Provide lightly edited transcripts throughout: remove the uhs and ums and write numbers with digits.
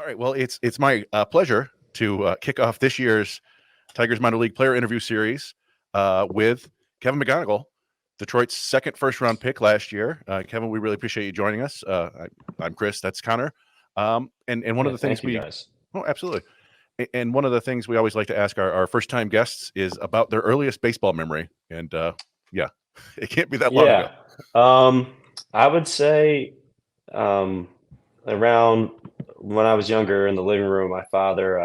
All right. Well, it's my pleasure to kick off this year's Tigers minor league player interview series with Kevin McGonigle, Detroit's second first-round pick last year. Kevin, we really appreciate you joining us. I'm Chris. That's Connor. And one of Yeah, the things thank you guys. absolutely. And one of the things we always like to ask our first-time guests is about their earliest baseball memory. And yeah, it can't be that long ago. Yeah. Um, I would say around when I was younger in the living room, my father,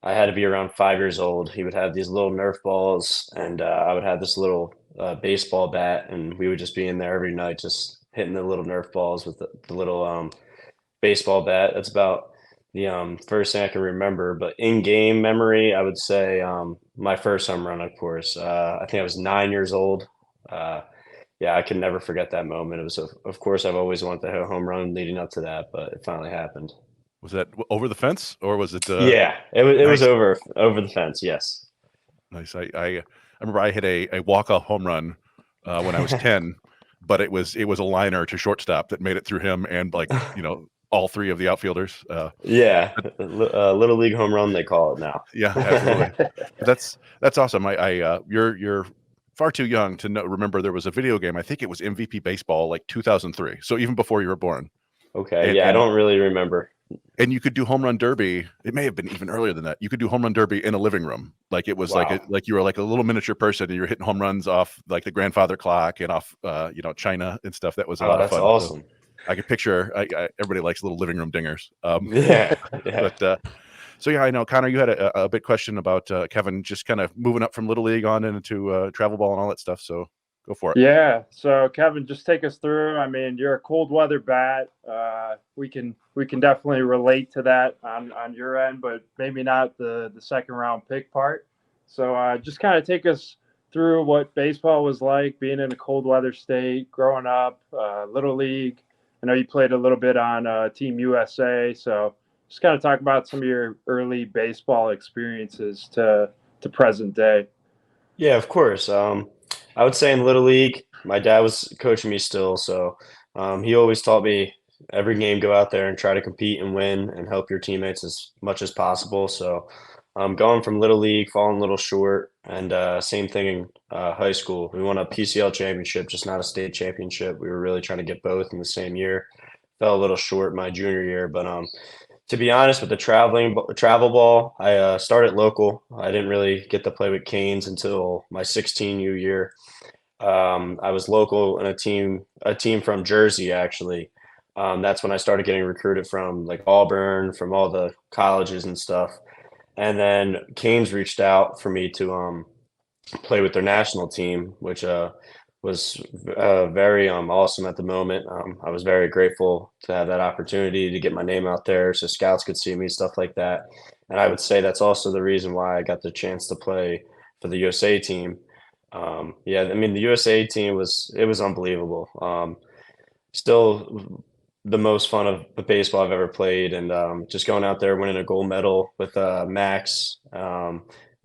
I had to be around 5 years old. He would have these little Nerf balls, and I would have this little baseball bat, and we would just be in there every night, just hitting the little Nerf balls with the little baseball bat. That's about the first thing I can remember. But in-game memory, I would say my first home run, of course. I think I was 9 years old. Uh, yeah, I can never forget that moment. It was, of course, I've always wanted to hit a home run leading up to that, but it finally happened. Was that over the fence or was it Yeah, it was nice? over the fence. Yes. Nice. I remember I hit a walk-off home run when I was 10, but it was a liner to shortstop that made it through him and all three of the outfielders. Yeah, little league home run they call it now. Yeah, absolutely. But that's awesome. You're far too young to remember there was a video game. I think it was MVP Baseball, like 2003. So even before you were born, Okay, and yeah, I and don't really remember. and you could do home run derby. It may have been even earlier than that. You could do home run derby in a living room. Like it was Wow. like you were like a little miniature person and you're hitting home runs off like the grandfather clock and off China and stuff. That was a Oh, lot of that's fun. So awesome. I could picture everybody likes little living room dingers. Yeah, yeah. But so yeah, I know Connor, you had a big question about Kevin just kind of moving up from little league on into travel ball and all that stuff. So go for it. Yeah. So Kevin, just take us through. I mean, you're a cold weather bat. We can definitely relate to that on your end, but maybe not the second round pick part. So just kind of take us through what baseball was like being in a cold weather state, growing up, little league. I know you played a little bit on Team USA, so just kind of talk about some of your early baseball experiences to present day. Yeah, of course. I would say in Little League, my dad was coaching me still, so he always taught me every game go out there and try to compete and win and help your teammates as much as possible. So going from Little League, falling a little short, and same thing in high school. We won a PCL championship, just not a state championship. We were really trying to get both in the same year. Fell a little short my junior year, but to be honest, with the travel ball, I started local. I didn't really get to play with Canes until my 16U year. I was local in a team from Jersey actually. That's when I started getting recruited from like Auburn, from all the colleges and stuff. And then Canes reached out for me to play with their national team, which was very awesome at the moment. I was very grateful to have that opportunity to get my name out there so scouts could see me, stuff like that. And I would say that's also the reason why I got the chance to play for the USA team. Yeah, I mean the USA team was unbelievable. Still the most fun of the baseball I've ever played, and just going out there winning a gold medal with Max,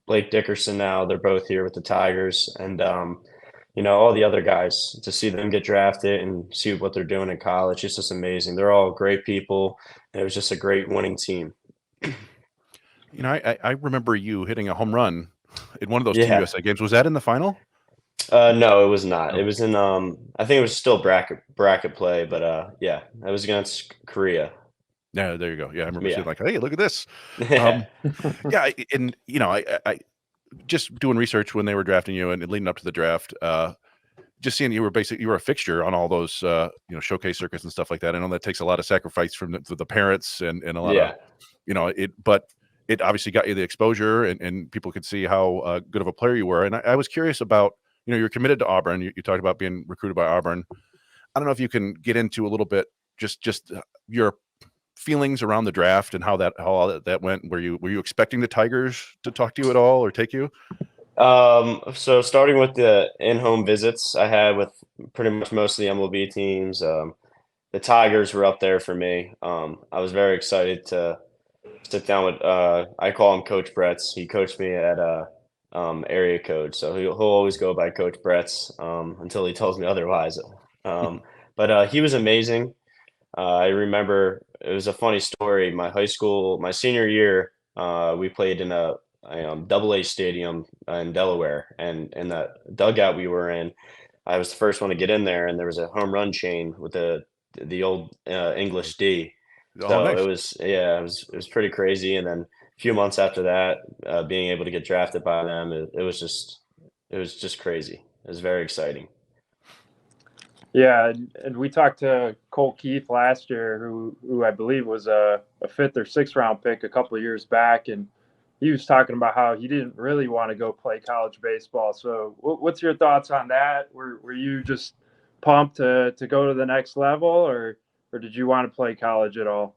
Blake Dickerson. Now they're both here with the Tigers, and all the other guys, to see them get drafted and see what they're doing in college. It's just amazing. They're all great people, and it was just a great winning team. I remember you hitting a home run in one of those Team Yeah. USA games. Was that in the final? No, it was not. It No. was in I think it was still bracket play, but yeah, it was against Korea. Yeah, there you go. Yeah, I remember seeing Yeah. like, hey, look at this. Yeah. Um, yeah, and I just doing research when they were drafting you and leading up to the draft. Just seeing you were a fixture on all those showcase circuits and stuff like that. I know that takes a lot of sacrifice from the parents and a lot of Yeah. but it obviously got you the exposure and people could see how good of a player you were. And I was curious about you're committed to Auburn. You talked about being recruited by Auburn. I don't know if you can get into a little bit just your feelings around the draft and how all that went. Were you expecting the Tigers to talk to you at all or take you? So starting with the in-home visits I had with pretty much most of the MLB teams, the Tigers were up there for me. I was very excited to sit down with I call him Coach Bretz. He coached me at area code, so he'll always go by Coach Bretz until he tells me otherwise. But he was amazing. I remember it was a funny story. My senior year, we played in a double A stadium in Delaware, and in the dugout we were in, I was the first one to get in there, and there was a home run chain with the old English D. Oh, So nice. it was pretty crazy. And then a few months after that, being able to get drafted by them, it was just crazy. It was very exciting. Yeah, and we talked to Cole Keith last year, who I believe was a fifth or sixth round pick a couple of years back, and he was talking about how he didn't really want to go play college baseball. So, what's your thoughts on that? Were you just pumped to go to the next level, or did you want to play college at all?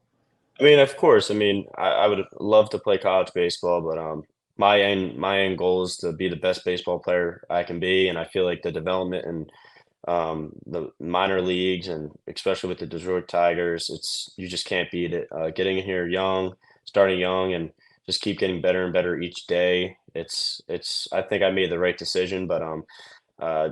I mean, of course. I mean, I would love to play college baseball, but my end goal is to be the best baseball player I can be, and I feel like the development and the minor leagues, and especially with the Detroit Tigers, you just can't beat it. Getting in here young, starting young, and just keep getting better and better each day. It's. I think I made the right decision, but uh,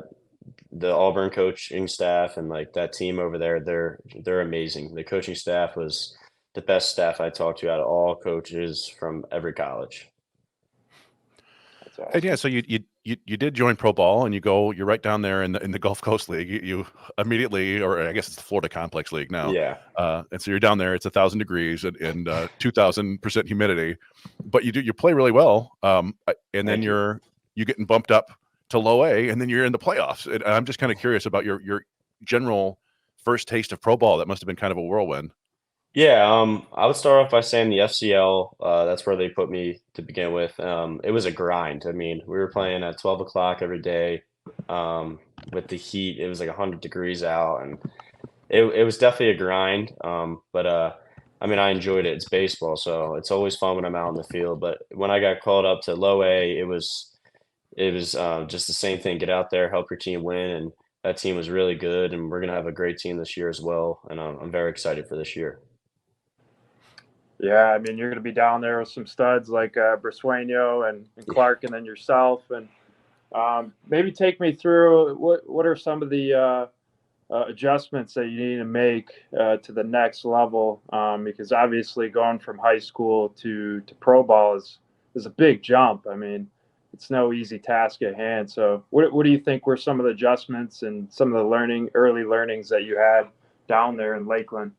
the Auburn coaching staff and like that team over there, they're amazing. The coaching staff was the best staff I talked to out of all coaches from every college. That's awesome. And yeah, so you did join pro ball, and you're right down there in the Gulf Coast League. You immediately, or I guess it's the Florida Complex League now. Yeah. And so you're down there. It's 1,000 degrees and 2,000% humidity, but you play really well. And then Thank you. you're getting bumped up to low A, and then you're in the playoffs. And I'm just kind of curious about your general first taste of pro ball. That must have been kind of a whirlwind. Yeah, I would start off by saying the FCL, that's where they put me to begin with. It was a grind. I mean, we were playing at 12 o'clock every day, with the heat. It was like 100 degrees out, and it was definitely a grind. But I mean, I enjoyed it. It's baseball, so it's always fun when I'm out in the field. But when I got called up to low A, it was just the same thing. Get out there, help your team win, and that team was really good. And we're gonna have a great team this year as well. And I'm very excited for this year. Yeah, I mean, you're going to be down there with some studs like Brasueno and Clark, and then yourself. And maybe take me through what are some of the adjustments that you need to make to the next level, because obviously going from high school to pro ball is a big jump. I mean, it's no easy task at hand. So what do you think were some of the adjustments and some of the early learnings that you had down there in Lakeland?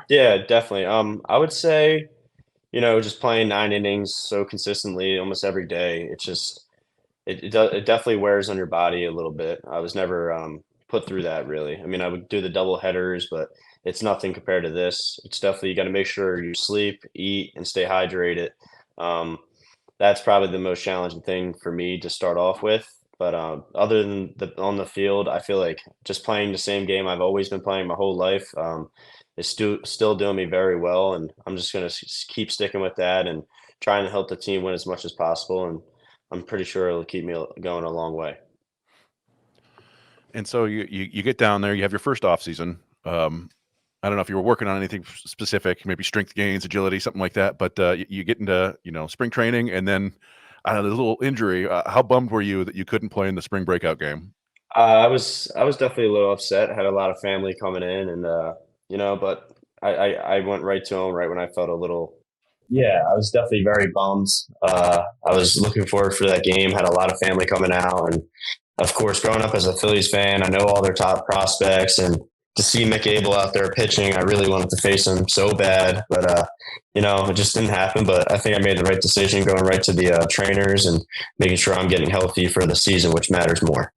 Yeah, definitely. I would say, just playing 9 innings so consistently almost every day, it definitely wears on your body a little bit. I was never put through that really. I mean, I would do the double headers, but it's nothing compared to this. It's definitely, you got to make sure you sleep, eat, and stay hydrated. Um, that's probably the most challenging thing for me to start off with. But other than on the field, I feel like just playing the same game I've always been playing my whole life, is still doing me very well, and I'm just going to keep sticking with that and trying to help the team win as much as possible. And I'm pretty sure it'll keep me going a long way. And so you get down there, you have your first off season. I don't know if you were working on anything specific, maybe strength gains, agility, something like that. But you get into spring training, and then a little injury. How bummed were you that you couldn't play in the spring breakout game? I was definitely a little upset. I had a lot of family coming in, and but I went right to him right when I felt a little. Yeah, I was definitely very bummed. I was looking forward for that game. Had a lot of family coming out, and of course, growing up as a Phillies fan, I know all their top prospects, and to see Mick Abel out there pitching, I really wanted to face him so bad, but it just didn't happen. But I think I made the right decision going right to the trainers and making sure I'm getting healthy for the season, which matters more.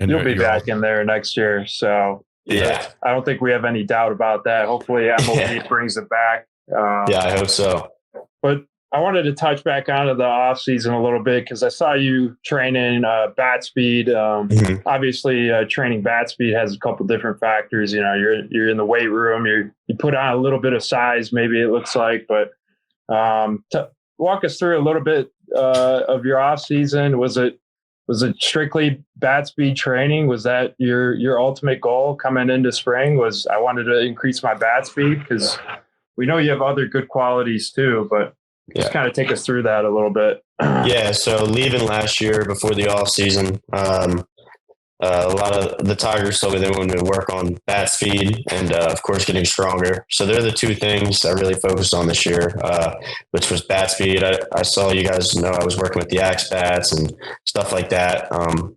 And You'll be back in there next year, so Yeah, I don't think we have any doubt about that. Hopefully, MLB brings it back. yeah, I hope so. But I wanted to touch back onto the off season a little bit because I saw you training bat speed. Obviously, training bat speed has a couple different factors. You're in the weight room. You put on a little bit of size, maybe it looks like. But walk us through a little bit of your off season. Was it strictly bat speed training? Was that your ultimate goal coming into spring? Was I wanted to increase my bat speed because we know you have other good qualities too, but just kind of take us through that a little bit. Yeah, so leaving last year before the off season, a lot of the Tigers told me they wanted to work on bat speed and, of course, getting stronger. So they're the two things I really focused on this year, which was bat speed. I saw you guys know I was working with the Axe bats and stuff like that.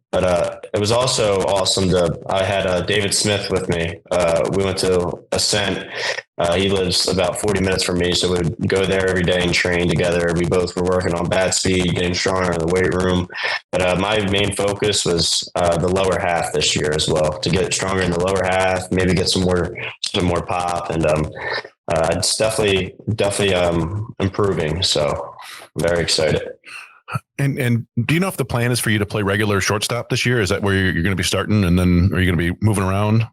But it was also awesome I had David Smith with me. We went to Ascent. He lives about 40 minutes from me, so we would go there every day and train together. We both were working on bat speed, getting stronger in the weight room. But my main focus was the lower half this year as well, to get stronger in the lower half, maybe get some more pop, and it's definitely improving. So I'm very excited. And do you know if the plan is for you to play regular shortstop this year? Is that where you're going to be starting, and then are you going to be moving around?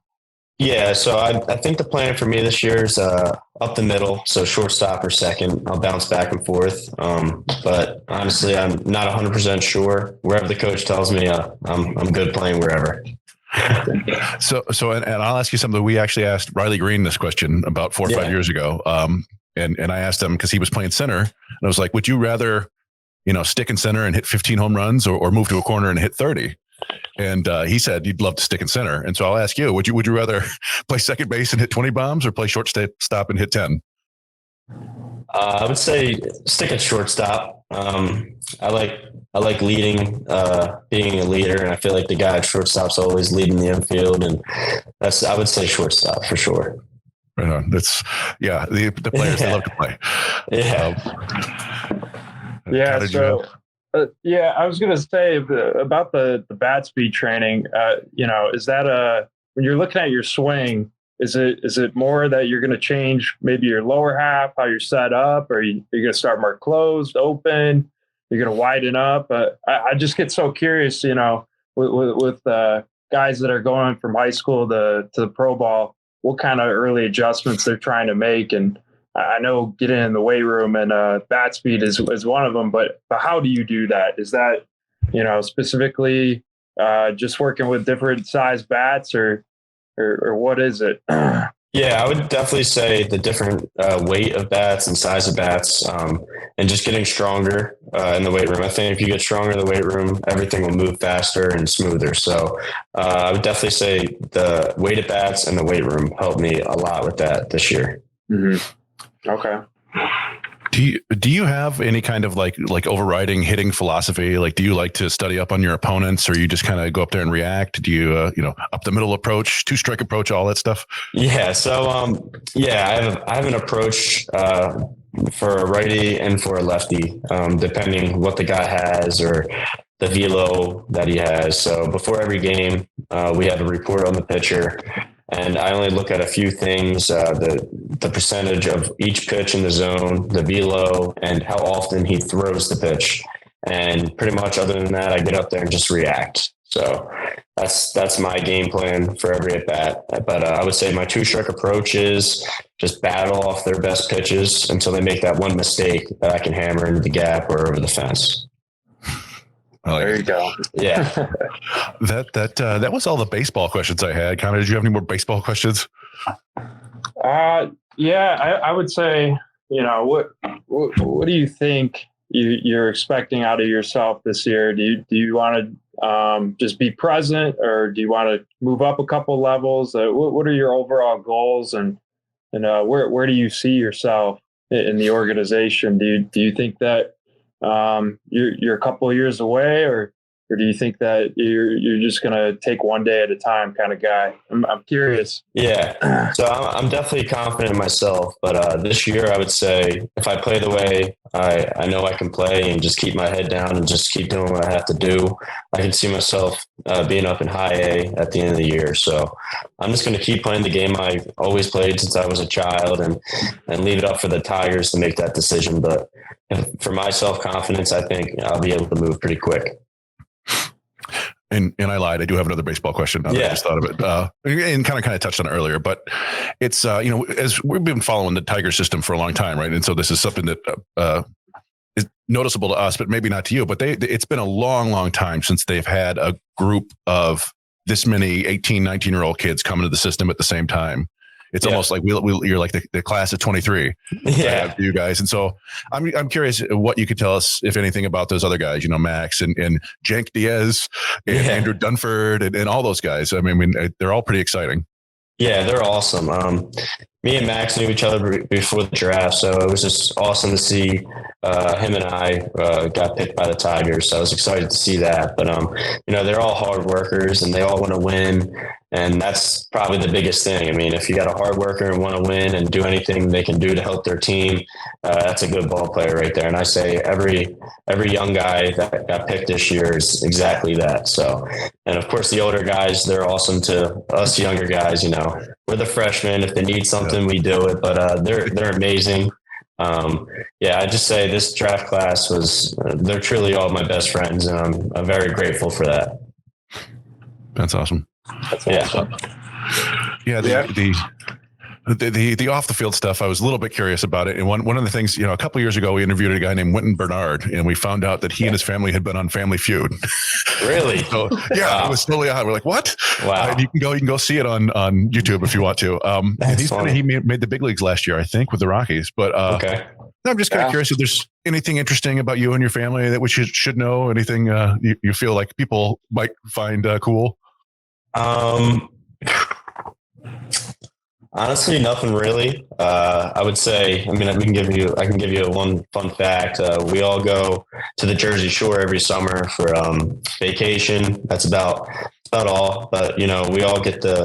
Yeah, so I think the plan for me this year is up the middle, so shortstop or second. I'll bounce back and forth. But honestly, I'm not 100% sure. Wherever the coach tells me, I'm good playing wherever. So, and I'll ask you something. We actually asked Riley Green this question about 4 or 5 years ago. And I asked him because he was playing center, and I was like, would you rather, stick in center and hit 15 home runs or move to a corner and hit 30? And he said he'd love to stick in center. And so I'll ask you, would you rather play second base and hit 20 bombs or play shortstop and hit 10? I would say stick at shortstop. I like leading, being a leader, and I feel like the guy at shortstop's always leading the infield, and I would say shortstop for sure. Right on. That's the players they love to play. Yeah. So. I was going to say about the bat speed training. Is that when you're looking at your swing, is it more that you're going to change maybe your lower half, how you're set up, or you're going to start more closed, open? You're going to widen up. I just get so curious, with guys that are going from high school to the pro ball, what kind of early adjustments they're trying to make. And I know getting in the weight room and bat speed is one of them, but how do you do that? Is that, specifically just working with different size bats or what is it? Yeah, I would definitely say the different weight of bats and size of bats, and just getting stronger in the weight room. I think if you get stronger in the weight room, everything will move faster and smoother. So I would definitely say the weight of bats and the weight room helped me a lot with that this year. Mm-hmm. Okay. Do you have any kind of like overriding hitting philosophy? Like, do you like to study up on your opponents, or you just kind of go up there and react? Do you, up the middle approach, 2-strike approach, all that stuff? Yeah. So, I have an approach for a righty and for a lefty, depending what the guy has or the velo that he has. So before every game, we have a report on the pitcher. And I only look at a few things, the percentage of each pitch in the zone, the velo, and how often he throws the pitch. And pretty much other than that, I get up there and just react. So that's my game plan for every at bat. But I would say my 2-strike approach is just battle off their best pitches until they make that one mistake that I can hammer into the gap or over the fence. There you go. Yeah. That was all the baseball questions I had. Connor, did you have any more baseball questions? I would say, what do you think you're expecting out of yourself this year? Do you want to just be present, or do you want to move up a couple levels? What are your overall goals, and where do you see yourself in the organization? Do you think that you're a couple of years away, or do you think that you're just going to take one day at a time kind of guy? I'm curious. Yeah. So I'm definitely confident in myself, but this year I would say if I play the way I know I can play and just keep my head down and just keep doing what I have to do, I can see myself being up in high A at the end of the year. So I'm just going to keep playing the game I've always played since I was a child and leave it up for the Tigers to make that decision. But for my self-confidence, I think I'll be able to move pretty quick. And I lied. I do have another baseball question. I just thought of it. And kind of touched on it earlier, but it's, as we've been following the Tiger system for a long time, right? And so this is something that is noticeable to us, but maybe not to you, but it's been a long, long time since they've had a group of this many 18, 19-year-old kids come into the system at the same time. It's almost like you're like the class of 23. Yeah. You guys. And so I'm curious what you could tell us, if anything, about those other guys, Max and Jank Diaz and Andrew Dunford and all those guys. I mean, they're all pretty exciting. Yeah, they're awesome. Me and Max knew each other before the draft, so it was just awesome to see him and I got picked by the Tigers. So I was excited to see that. But they're all hard workers and they all want to win, and that's probably the biggest thing. I mean, if you got a hard worker and want to win and do anything they can do to help their team, that's a good ball player right there. And I say every young guy that got picked this year is exactly that. So, and of course, the older guys, they're awesome to us younger guys. We're the freshmen. If they need something, we do it. But they're amazing. I just say this draft class they're truly all my best friends, and I'm very grateful for that. That's awesome. That's awesome. Yeah. The off the field stuff, I was a little bit curious about it. And one of the things, a couple of years ago, we interviewed a guy named Wynton Bernard, and we found out that he and his family had been on Family Feud. Really? So It was totally odd. We're like, what? Wow. You can go see it on YouTube if you want to. He made the big leagues last year, I think, with the Rockies. But okay. I'm just kind of curious if there's anything interesting about you and your family that we should know. Anything you feel like people might find cool? Honestly, nothing really. I would say, I can give you one fun fact. We all go to the Jersey Shore every summer for vacation. That's about all. But we all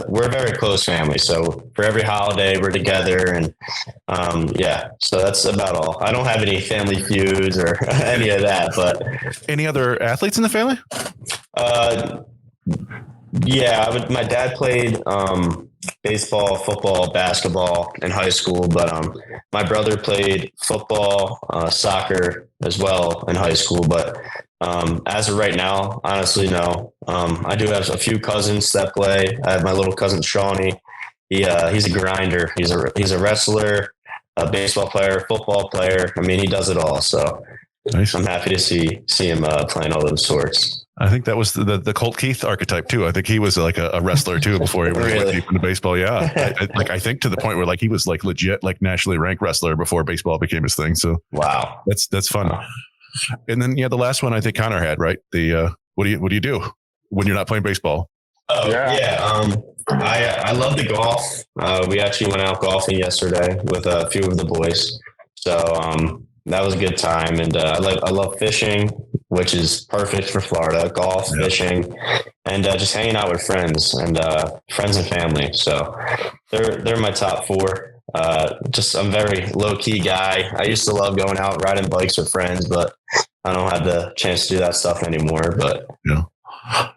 we're a very close family. So for every holiday, we're together, and so that's about all. I don't have any family feuds or any of that. But any other athletes in the family? My dad played baseball, football, basketball in high school, but my brother played football, soccer as well in high school. But as of right now, honestly, no. I do have a few cousins that play. I have my little cousin Shawnee. He's a grinder. He's a wrestler, a baseball player, football player. I mean, he does it all. So nice. I'm happy to see him playing all those sports. I think that was the Colt Keith archetype too. I think he was like a wrestler too before he went deep into baseball. Yeah, I think to the point where like he was like legit like nationally ranked wrestler before baseball became his thing. So wow, that's fun. Wow. And then the last one I think Connor had, right? The what do you do when you're not playing baseball? Oh yeah. I love the golf. We actually went out golfing yesterday with a few of the boys. So that was a good time, and I love fishing, which is perfect for Florida. Golf, fishing, and just hanging out with friends and family. So they're my top four. I'm very low key guy. I used to love going out riding bikes with friends, but I don't have the chance to do that stuff anymore. But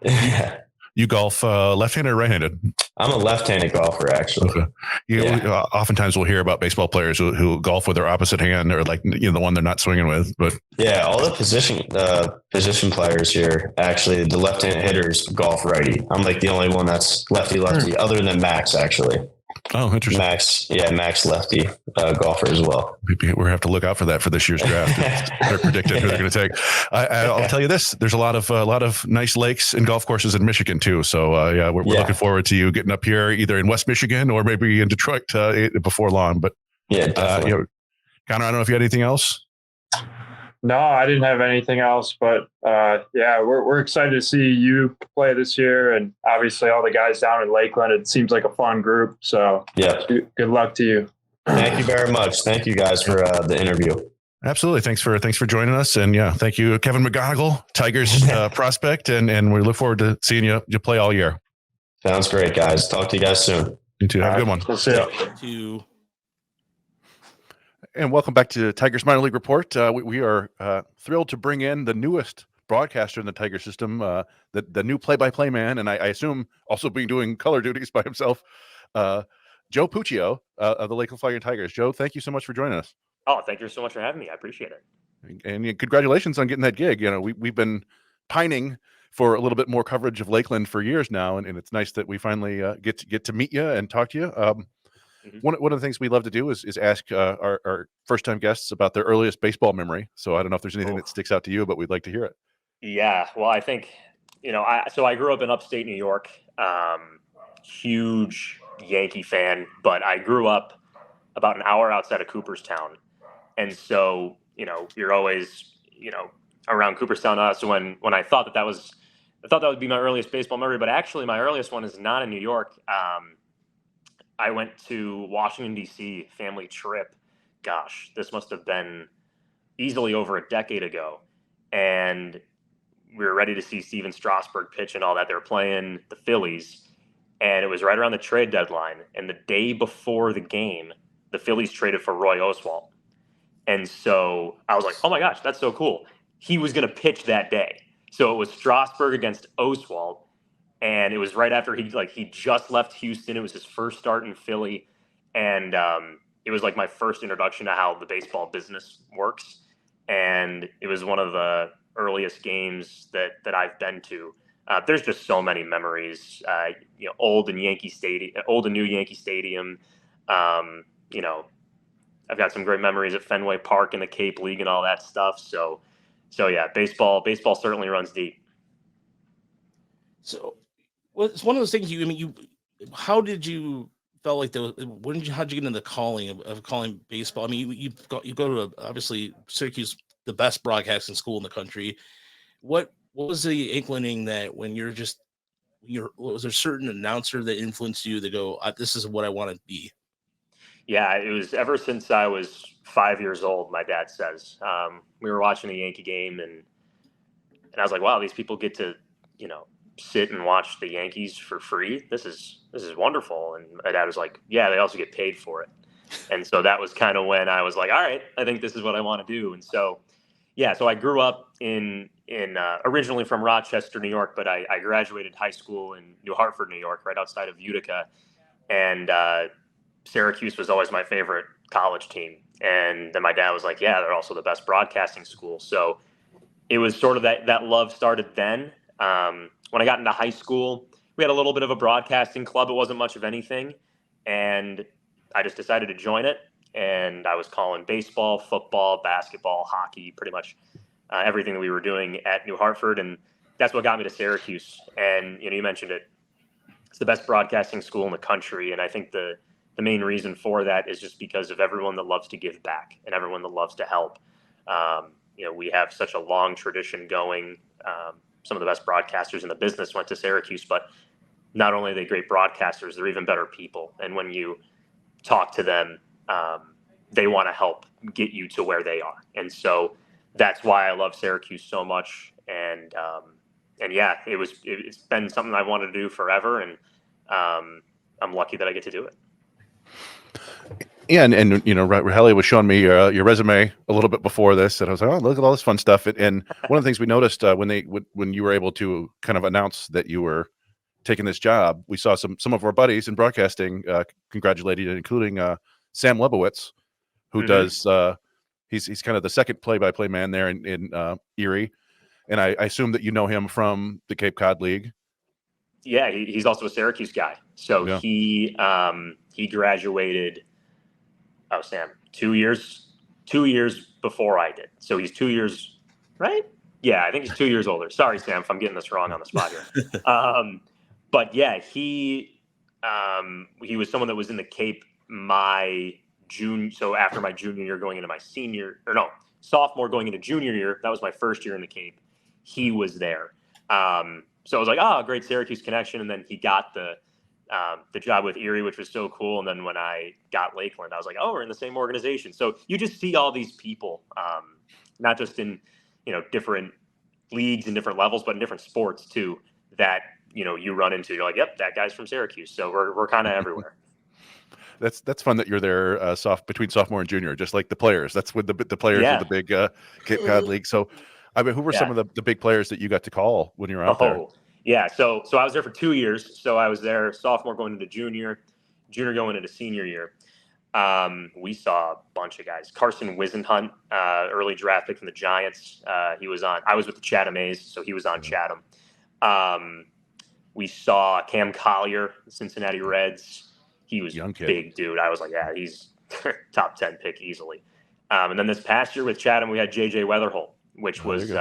yeah. You golf left-handed or right-handed? I'm a left-handed golfer, actually. Okay. Oftentimes we'll hear about baseball players who golf with their opposite hand, or like the one they're not swinging with. But all the position players here, actually, the left-handed hitters golf righty. I'm like the only one that's lefty, other than Max, actually. Oh, interesting. Max lefty golfer as well. We're going to have to look out for that for this year's draft. They're predicting who they're going to take. I'll tell you this: there's a lot of nice lakes and golf courses in Michigan too. So we're looking forward to you getting up here, either in West Michigan or maybe in Detroit before long. But definitely. Connor, I don't know if you had anything else. No, I didn't have anything else, but we're excited to see you play this year, and obviously all the guys down in Lakeland. It seems like a fun group, so good luck to you. Thank you very much. Thank you guys for the interview. Absolutely. Thanks for joining us, and thank you, Kevin McGonigle, Tigers prospect, and we look forward to seeing you play all year. Sounds great, guys. Talk to you guys soon. You too. Have a good one. We'll see you. And welcome back to Tigers Minor League Report. We are thrilled to bring in the newest broadcaster in the Tiger system, the new play-by-play man, and I assume also doing color duties by himself, Joe Puccio of the Lakeland Flying Tigers. Joe, thank you so much for joining us. Oh, thank you so much for having me. I appreciate it. And congratulations on getting that gig. We've been pining for a little bit more coverage of Lakeland for years now, and it's nice that we finally get to meet you and talk to you. One of the things we love to do is ask our first-time guests about their earliest baseball memory. So I don't know if there's anything that sticks out to you, but we'd like to hear it. Yeah, well, I think, I grew up in upstate New York, huge Yankee fan, but I grew up about an hour outside of Cooperstown. And so, you're always, around Cooperstown. So when I thought that would be my earliest baseball memory, but actually my earliest one is not in New York. I went to Washington, D.C., family trip. Gosh, this must have been easily over a decade ago. And we were ready to see Steven Strasburg pitch and all that. They were playing the Phillies, and it was right around the trade deadline. And the day before the game, the Phillies traded for Roy Oswalt. And so I was like, oh my gosh, that's so cool. He was going to pitch that day. So it was Strasburg against Oswalt. And it was right after he just left Houston. It was his first start in Philly. And it was like my first introduction to how the baseball business works. And it was one of the earliest games that I've been to. There's just so many memories, old and new Yankee Stadium. I've got some great memories at Fenway Park and the Cape League and all that stuff. So yeah, baseball certainly runs deep. So, well, it's one of those things. How did you felt like how'd you get into the calling of calling baseball? I mean, you go to obviously Syracuse, the best broadcasting school in the country. What was the inclining that when was there a certain announcer that influenced you to go, this is what I want to be? Yeah, it was ever since I was 5 years old. My dad says we were watching a Yankee game, and I was like, wow, these people get to, sit and watch the Yankees for free. This is wonderful. And my dad was like, yeah, they also get paid for it. And so that was kind of when I was like, all right, I think this is what I want to do. And so, yeah, so I grew up in originally from Rochester, New York, but I graduated high school in New Hartford, New York, right outside of Utica. And Syracuse was always my favorite college team. And then my dad was like, yeah, they're also the best broadcasting school. So it was sort of that love started then. When I got into high school, we had a little bit of a broadcasting club. It wasn't much of anything. And I just decided to join it. And I was calling baseball, football, basketball, hockey, pretty much everything that we were doing at New Hartford. And that's what got me to Syracuse. And, you mentioned it. It's the best broadcasting school in the country. And I think the main reason for that is just because of everyone that loves to give back and everyone that loves to help. We have such a long tradition going. Some of the best broadcasters in the business went to Syracuse, but not only are they great broadcasters, they're even better people. And when you talk to them, they want to help get you to where they are. And so that's why I love Syracuse so much. And yeah, it's been something I've wanted to do forever. And I'm lucky that I get to do it. Yeah, and Rahelli was showing me your resume a little bit before this, and I was like, oh, look at all this fun stuff. And one of the things we noticed when you were able to kind of announce that you were taking this job, we saw some of our buddies in broadcasting congratulating, including Sam Lebowitz, who does he's kind of the second play-by-play man there in Erie, and I assume that you know him from the Cape Cod League. Yeah, he's also a Syracuse guy. So yeah. He graduated. Oh, Sam, 2 years before I did. So he's 2 years, right? Yeah, I think he's 2 years older. Sorry, Sam, if I'm getting this wrong on the spot here. But yeah, he was someone that was in the Cape so after my junior year going into my sophomore going into junior year, that was my first year in the Cape. He was there. So I was like, oh, great Syracuse connection. And then he got the job with Erie, which was so cool. And then when I got Lakeland, I was like, oh, we're in the same organization. So you just see all these people, not just in, different leagues and different levels, but in different sports too, that, you run into. You're like, yep, that guy's from Syracuse. So we're kind of everywhere. That's fun that you're there between sophomore and junior, just like the players. That's with the players of the big Cape Cod League. So, I mean, who were some of the big players that you got to call when you were out there? Yeah, so I was there for 2 years. So I was there sophomore going into junior going into senior year. We saw a bunch of guys. Carson Wisenhunt, early draft pick from the Giants. I was with the Chatham A's, so he was on Chatham. We saw Cam Collier, Cincinnati Reds. He was a big dude. I was like, yeah, he's top 10 pick easily. And then this past year with Chatham, we had JJ Weatherholt, which was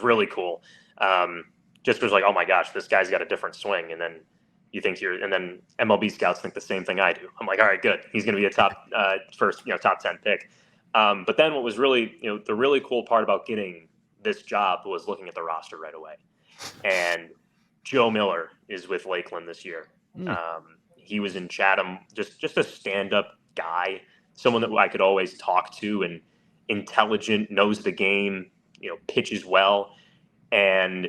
really cool. Just was like, oh my gosh, this guy's got a different swing. And then you think and then MLB scouts think the same thing I do. I'm like, all right, good. He's going to be a top top 10 pick. But then what was really, the really cool part about getting this job was looking at the roster right away. And Joe Miller is with Lakeland this year. He was in Chatham, just a stand-up guy, someone that I could always talk to, and intelligent, knows the game, pitches well. And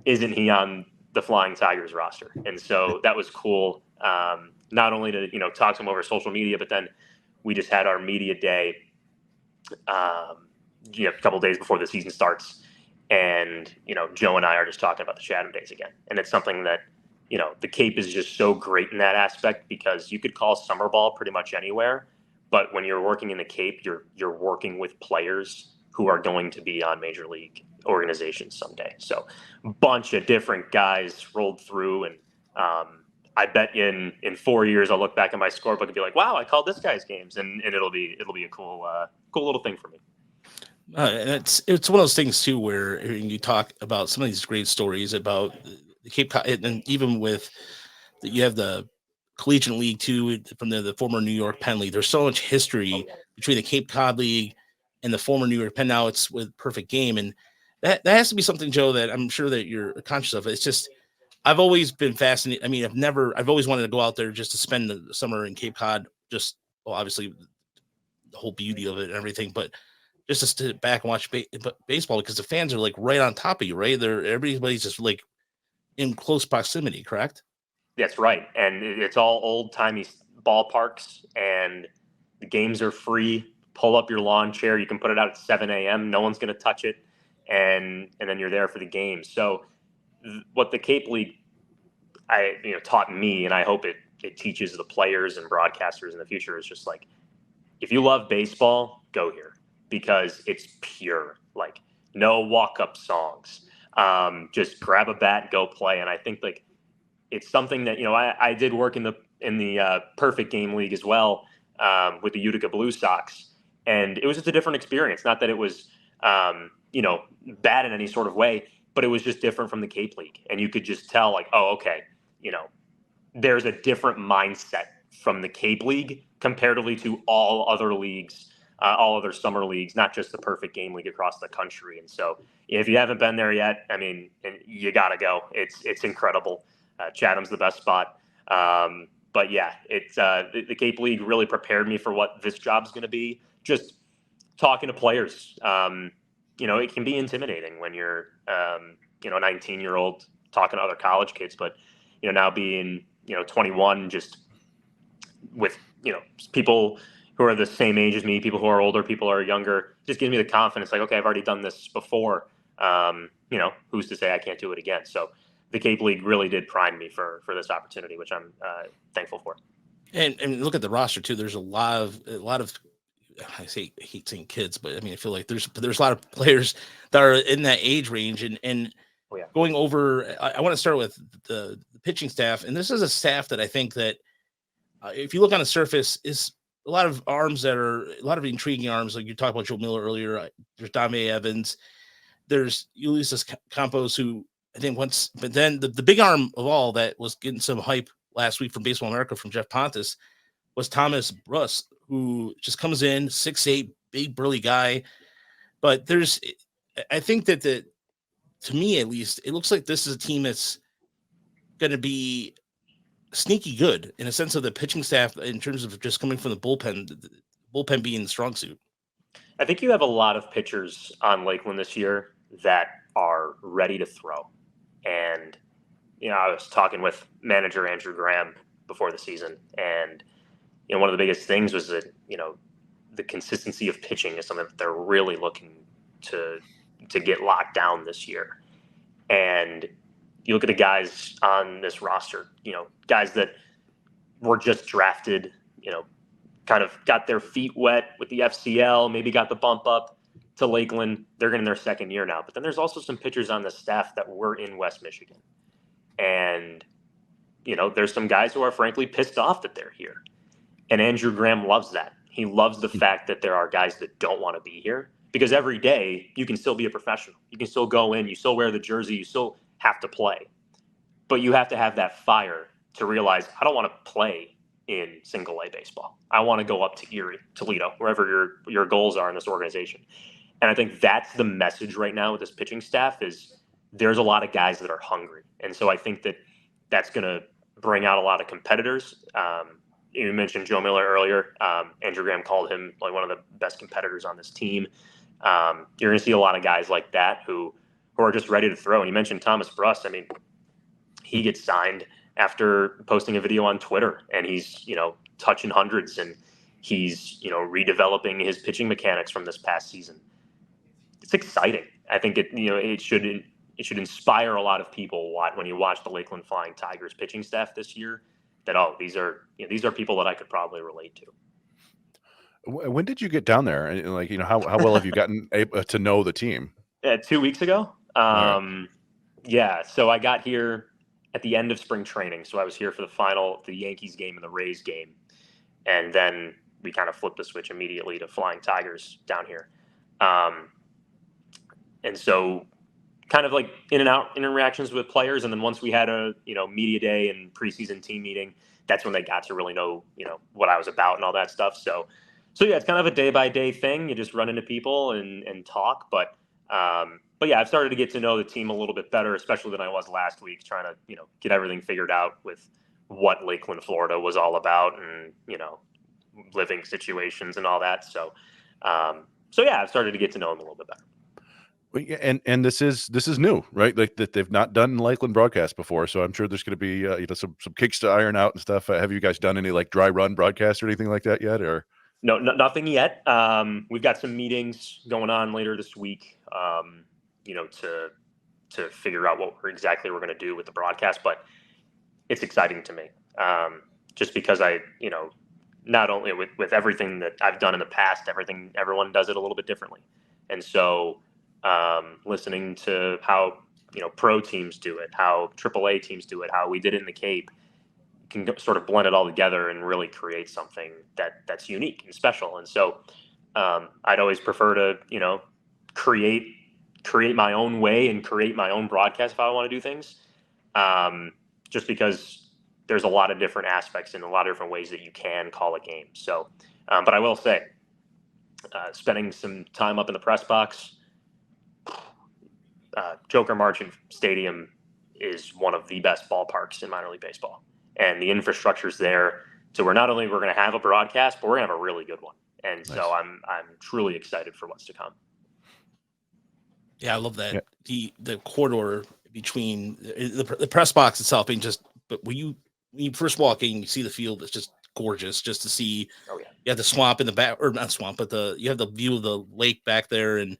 isn't he on the Flying Tigers roster? And so that was cool. Not only to, talk to him over social media, but then we just had our media day, a couple days before the season starts. And, Joe and I are just talking about the Chatham days again. And it's something that, the Cape is just so great in that aspect, because you could call summer ball pretty much anywhere. But when you're working in the Cape, you're working with players who are going to be on major league organizations someday. So a bunch of different guys rolled through. And I bet in 4 years, I'll look back at my scorebook and be like, wow, I called this guy's games. And it'll be a cool little thing for me. And it's one of those things too, where you talk about some of these great stories about the Cape Cod, and even with you have the Collegiate League too, from the former New York Penn League. There's so much history between the Cape Cod League and the former New York Penn. Now it's with Perfect Game, and that has to be something, Joe, that I'm sure that you're conscious of. It's just, I've always been fascinated. I mean, I've always wanted to go out there just to spend the summer in Cape Cod. Just, well, obviously the whole beauty of it and everything, but just to sit back and watch baseball, because the fans are like right on top of you, right? Everybody's just like in close proximity, correct? That's right. And it's all old-timey ballparks, and the games are free. Pull up your lawn chair. You can put it out at 7 a.m. No one's going to touch it. And then you're there for the game. So what the Cape League taught me, and I hope it teaches the players and broadcasters in the future, is just like, if you love baseball, go here, because it's pure, like no walk-up songs. Just grab a bat, go play. And I think like it's something that, I did work in the Perfect Game League as well, with the Utica Blue Sox, and it was just a different experience. Not that it was, bad in any sort of way, but it was just different from the Cape League. And you could just tell like, oh, okay, there's a different mindset from the Cape League comparatively to all other leagues, all other summer leagues, not just the Perfect Game League across the country. And so if you haven't been there yet, I mean, you got to go. It's incredible. Chatham's the best spot. But yeah, it's the Cape League really prepared me for what this job's going to be. Just talking to players, it can be intimidating when you're, a 19-year-old talking to other college kids, but, now being, 21, just with, people who are the same age as me, people who are older, people who are younger, just gives me the confidence. Like, okay, I've already done this before. Who's to say I can't do it again? So the Cape League really did prime me for this opportunity, which I'm thankful for. And look at the roster too. There's a lot of I hate saying kids, but I mean, I feel like there's a lot of players that are in that age range, and going over, I want to start with the pitching staff. And this is a staff that I think that if you look on the surface, is a lot of arms that are a lot of intriguing arms. Like you talked about Joe Miller earlier. There's Dame Evans. There's Ulysses Campos, who I think but then the big arm of all that was getting some hype last week from Baseball America from Jeff Pontus was Thomas Bruss, who just comes in 6'8", big burly guy. But I think that to me at least, it looks like this is a team that's going to be sneaky good in a sense of the pitching staff in terms of just coming from the bullpen being the strong suit. I think you have a lot of pitchers on Lakeland this year that are ready to throw. And, I was talking with manager Andrew Graham before the season, and, one of the biggest things was that, the consistency of pitching is something that they're really looking to get locked down this year. And you look at the guys on this roster, guys that were just drafted, kind of got their feet wet with the FCL, maybe got the bump up to Lakeland. They're in their second year now. But then there's also some pitchers on the staff that were in West Michigan. And, there's some guys who are frankly pissed off that they're here. And Andrew Graham loves that. He loves the fact that there are guys that don't want to be here, because every day you can still be a professional. You can still go in, you still wear the jersey, you still have to play. But you have to have that fire to realize I don't want to play in single A baseball. I want to go up to Erie, Toledo, wherever your goals are in this organization. And I think that's the message right now with this pitching staff is there's a lot of guys that are hungry. And so I think that's going to bring out a lot of competitors. You mentioned Joe Miller earlier. Andrew Graham called him like one of the best competitors on this team. You're going to see a lot of guys like that who are just ready to throw. And you mentioned Thomas Bruss. I mean, he gets signed after posting a video on Twitter, and he's, touching hundreds, and he's, redeveloping his pitching mechanics from this past season. It's exciting. I think it should inspire a lot of people when you watch the Lakeland Flying Tigers pitching staff this year, that, these are people that I could probably relate to. When did you get down there? And how well have you gotten to know the team? 2 weeks ago. Right. Yeah. So I got here at the end of spring training. So I was here for the Yankees game and the Rays game. And then we kind of flipped the switch immediately to Flying Tigers down here. And so kind of like in and out interactions with players. And then once we had a, media day and preseason team meeting, that's when they got to really know, what I was about and all that stuff. So yeah, it's kind of a day by day thing. You just run into people and talk, but yeah, I've started to get to know the team a little bit better, especially than I was last week, trying to, get everything figured out with what Lakeland, Florida was all about, and, living situations and all that. So yeah, I've started to get to know them a little bit better. And this is new, right? Like that they've not done Lakeland broadcast before, so I'm sure there's going to be some kinks to iron out and stuff. Have you guys done any like dry run broadcast or anything like that yet, or? No, nothing yet. We've got some meetings going on later this week, to figure out what exactly we're going to do with the broadcast. But it's exciting to me, just because not only with everything that I've done in the past, everyone does it a little bit differently. And so listening to how, pro teams do it, how AAA teams do it, how we did it in the Cape, can sort of blend it all together and really create something that's unique and special. And so I'd always prefer to, create my own way and create my own broadcast if I want to do things, just because there's a lot of different aspects and a lot of different ways that you can call a game. So, but I will say, spending some time up in the press box, Joker Marchant Stadium is one of the best ballparks in minor league baseball. And the infrastructure's there, so we're not only going to have a broadcast, but we're going to have a really good one. And nice. So I'm truly excited for what's to come. Yeah, I love that. Yeah. The corridor between the press box itself, but when you first walk in, you see the field. It's just gorgeous, just to see. Oh yeah, you have the swamp in the back, or not swamp, but you have the view of the lake back there, and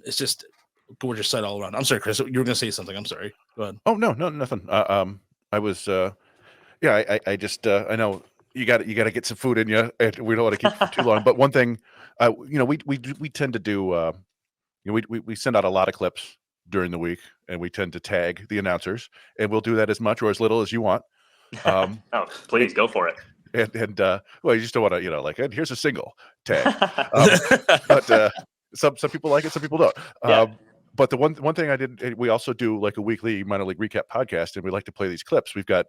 it's just a gorgeous sight all around. I'm sorry, Chris, you were going to say something. I'm sorry. Go ahead. Oh no, nothing. I was. I just I know you got to get some food in you, and we don't want to keep it for too long. But one thing, we tend to do. We send out a lot of clips during the week, and we tend to tag the announcers, and we'll do that as much or as little as you want. Oh, please go for it. And well, you just don't want to, and here's a single tag. But some people like it, some people don't. Yeah. But the one thing I did, we also do like a weekly minor league recap podcast, and we like to play these clips. We've got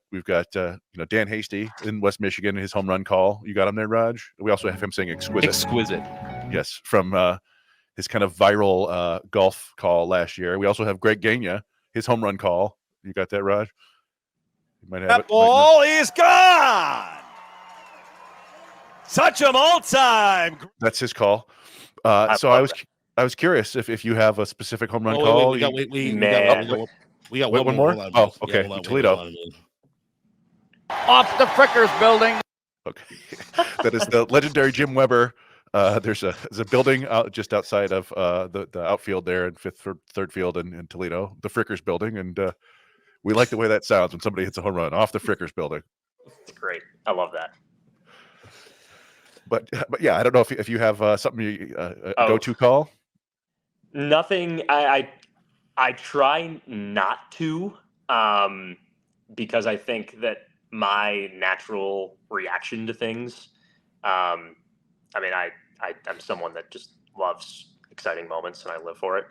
Dan Hasty in West Michigan, his home run call. You got him there, Raj. We also have him saying exquisite. Yes, from his kind of viral golf call last year. We also have Greg Gagne, his home run call. You got that, Raj? You might have that it. Ball is gone. Touch him all time. That's his call. So I was curious if you have a specific home run call. We got one more. Oh, okay. Toledo. Off the Frickers building. Okay, that is the legendary Jim Weber. There's a building just outside of the outfield there in third field in Toledo, the Frickers building, and we like the way that sounds when somebody hits a home run off the Frickers building. It's great. I love that. But yeah, I don't know if you have something go-to call. Nothing. I try not to, because I think that my natural reaction to things. I'm someone that just loves exciting moments, and I live for it.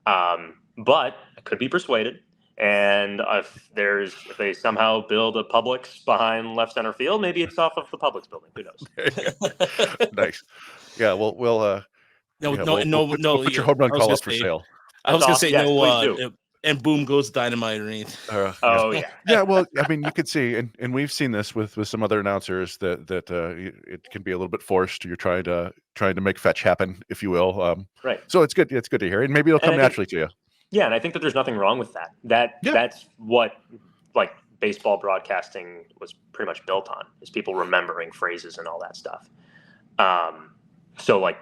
But I could be persuaded, And if they somehow build a Publix behind left center field, maybe it's off of the Publix building. Who knows? Nice. Yeah, we'll No, yeah, no, we'll no, put, no. we'll put your Yeah, home run I was call gonna up for say, sale. I was That's gonna awesome. say Yes, no. please do. And boom goes dynamite or anything. Oh Yeah. yeah. Yeah, well, I mean, you could see, and we've seen this with some other announcers that it can be a little bit forced. You're trying to make fetch happen, if you will. Right. So it's good. It's good to hear, and maybe it'll come And I think- naturally to you. Yeah, and I think that there's nothing wrong with that. Yeah. That's what like baseball broadcasting was pretty much built on, is people remembering phrases and all that stuff. So like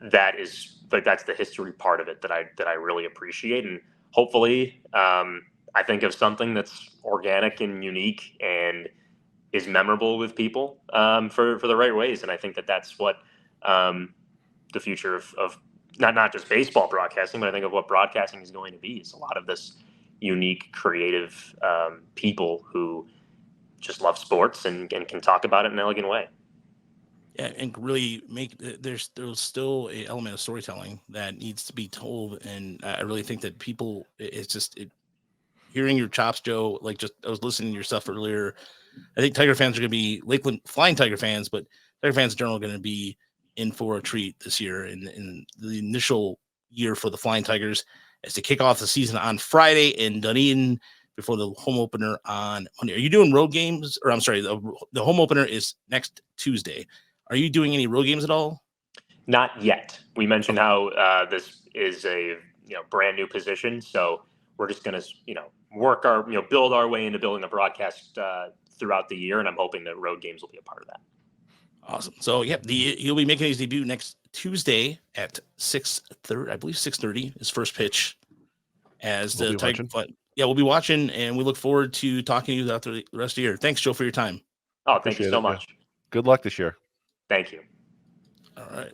that's the history part of it that I really appreciate, and hopefully I think of something that's organic and unique and is memorable with people for the right ways, and I think that that's what the future of not just baseball broadcasting, but I think of what broadcasting is going to be, is a lot of this unique, creative people who just love sports and can talk about it in an elegant way. Yeah, and really there's still an element of storytelling that needs to be told, and I really think that people, hearing your chops, Joe. Like, just I was listening to your stuff earlier. I think Tiger fans are going to be Lakeland Flying Tiger fans, but Tiger fans in general are going to be in for a treat this year in the initial year for the Flying Tigers, as to kick off the season on Friday in Dunedin before the home opener on Monday. Are you doing road games? Or I'm sorry, the home opener is next Tuesday. Are you doing any road games at all? Not yet. We mentioned how this is a brand new position, so we're just going to work our build our way into building the broadcast throughout the year, and I'm hoping that road games will be a part of that. Awesome. So yeah, he'll be making his debut next Tuesday at 6:30. I believe 6:30 is first pitch. As the Tiger, we'll be watching, and we look forward to talking to you after the rest of the year. Thanks, Joe, for your time. Oh, thank you so much. Yeah. Good luck this year. Thank you. All right.